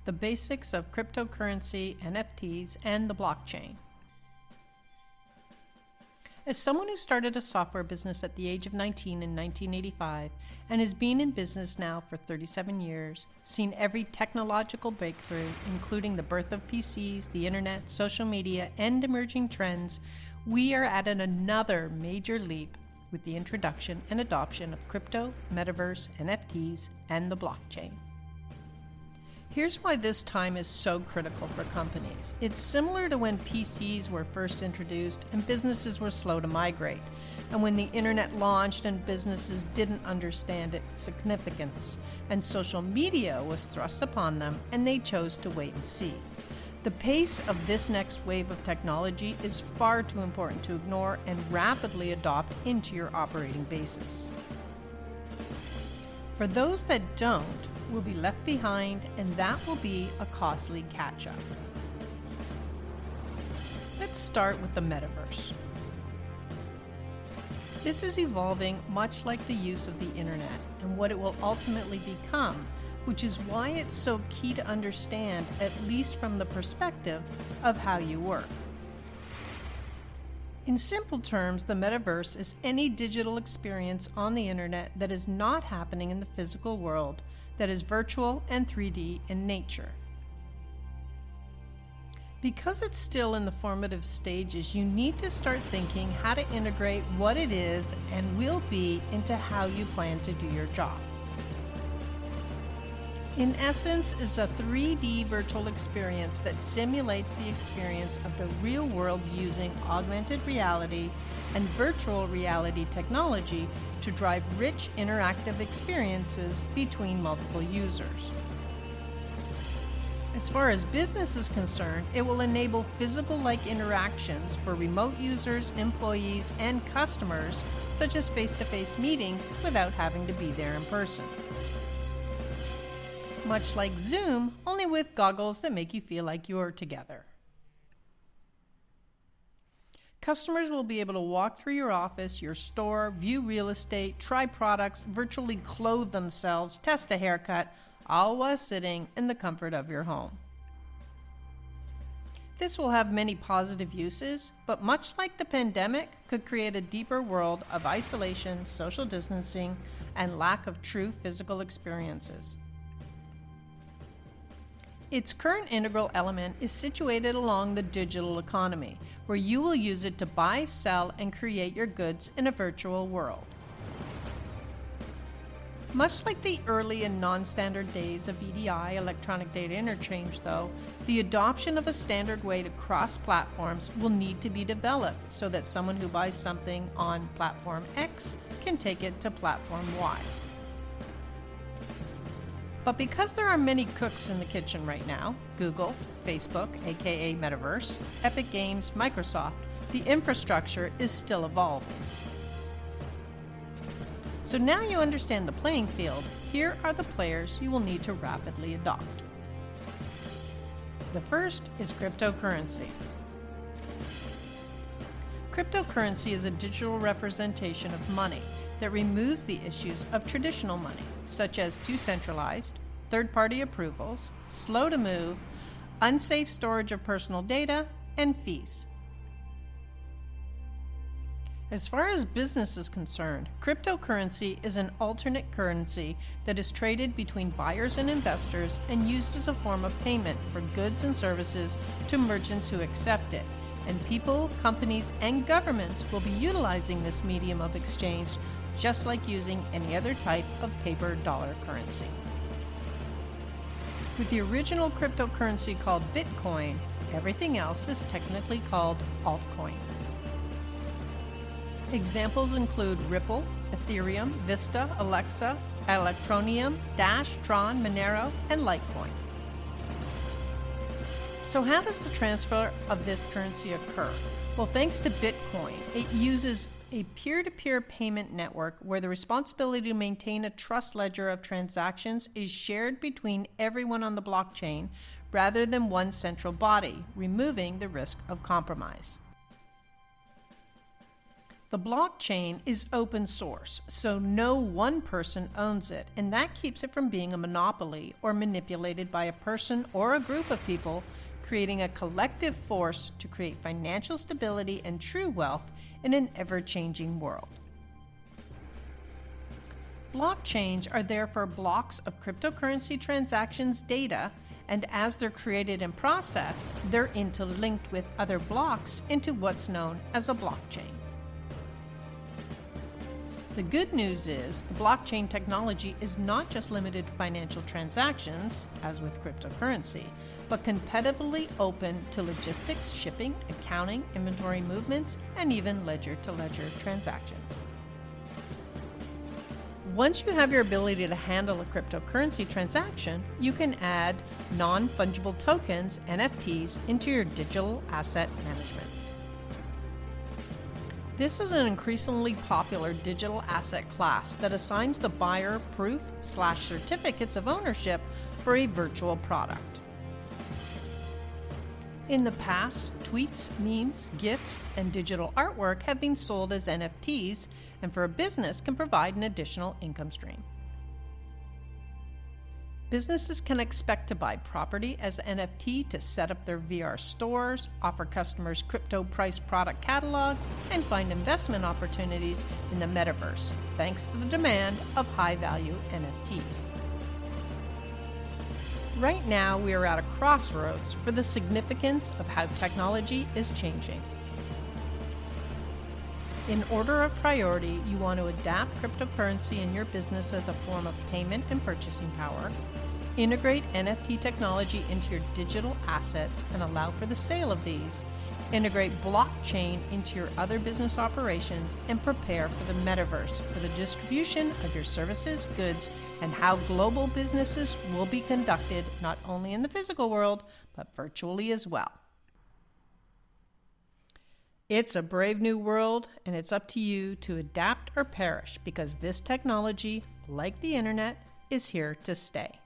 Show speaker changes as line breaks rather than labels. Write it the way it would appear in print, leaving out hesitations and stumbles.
the basics of cryptocurrency, NFTs, and the blockchain. As someone who started a software business at the age of 19 in 1985 and has been in business now for 37 years, seen every technological breakthrough, including the birth of PCs, the internet, social media, and emerging trends, we are at another major leap with the introduction and adoption of crypto, metaverse, NFTs, and the blockchain. Here's why this time is so critical for companies. It's similar to when PCs were first introduced and businesses were slow to migrate, and when the internet launched and businesses didn't understand its significance, and social media was thrust upon them and they chose to wait and see. The pace of this next wave of technology is far too important to ignore and rapidly adopt into your operating basis. For those that don't, will be left behind, and that will be a costly catch-up. Let's start with the metaverse. This is evolving much like the use of the internet and what it will ultimately become, which is why it's so key to understand, at least from the perspective of how you work. In simple terms, the metaverse is any digital experience on the internet that is not happening in the physical world, that is virtual and 3D in nature. Because it's still in the formative stages, you need to start thinking how to integrate what it is and will be into how you plan to do your job. In essence, it's a 3D virtual experience that simulates the experience of the real world using augmented reality and virtual reality technology to drive rich interactive experiences between multiple users. As far as business is concerned, it will enable physical-like interactions for remote users, employees, and customers, such as face-to-face meetings without having to be there in person. Much like Zoom, only with goggles that make you feel like you're together. Customers will be able to walk through your office, your store, view real estate, try products, virtually clothe themselves, test a haircut, all while sitting in the comfort of your home. This will have many positive uses, but much like the pandemic, could create a deeper world of isolation, social distancing, and lack of true physical experiences. Its current integral element is situated along the digital economy, where you will use it to buy, sell, and create your goods in a virtual world. Much like the early and non-standard days of EDI, electronic data interchange, though, the adoption of a standard way to cross platforms will need to be developed so that someone who buys something on platform X can take it to platform Y. But because there are many cooks in the kitchen right now, Google, Facebook, aka Metaverse, Epic Games, Microsoft, the infrastructure is still evolving. So now you understand the playing field, here are the players you will need to rapidly adopt. The first is cryptocurrency. Cryptocurrency is a digital representation of money that removes the issues of traditional money, such as too centralized, third-party approvals, slow to move, unsafe storage of personal data, and fees. As far as business is concerned, cryptocurrency is an alternate currency that is traded between buyers and investors and used as a form of payment for goods and services to merchants who accept it. And people, companies, and governments will be utilizing this medium of exchange just like using any other type of paper dollar currency. With the original cryptocurrency called Bitcoin, everything else is technically called altcoin. Examples include Ripple, Ethereum, Vista, Alexa, Electroneum, Dash, Tron, Monero, and Litecoin. So how does the transfer of this currency occur? Well, thanks to Bitcoin, it uses a peer-to-peer payment network where the responsibility to maintain a trust ledger of transactions is shared between everyone on the blockchain rather than one central body, removing the risk of compromise. The blockchain is open source, so no one person owns it, and that keeps it from being a monopoly or manipulated by a person or a group of people, creating a collective force to create financial stability and true wealth in an ever-changing world. Blockchains are therefore blocks of cryptocurrency transactions data, and as they're created and processed, they're interlinked with other blocks into what's known as a blockchain. The good news is the blockchain technology is not just limited to financial transactions, as with cryptocurrency, but competitively open to logistics, shipping, accounting, inventory movements, and even ledger-to-ledger transactions. Once you have your ability to handle a cryptocurrency transaction, you can add non-fungible tokens, NFTs, into your digital asset management. This is an increasingly popular digital asset class that assigns the buyer proof/certificates of ownership for a virtual product. In the past, tweets, memes, GIFs, and digital artwork have been sold as NFTs, and for a business can provide an additional income stream. Businesses can expect to buy property as NFT to set up their VR stores, offer customers crypto-priced product catalogs, and find investment opportunities in the Metaverse, thanks to the demand of high-value NFTs. Right now, we are at a crossroads for the significance of how technology is changing. In order of priority, you want to adapt cryptocurrency in your business as a form of payment and purchasing power, integrate NFT technology into your digital assets and allow for the sale of these, integrate blockchain into your other business operations, and prepare for the Metaverse for the distribution of your services, goods, and how global businesses will be conducted not only in the physical world, but virtually as well. It's a brave new world, and it's up to you to adapt or perish because this technology, like the internet, is here to stay.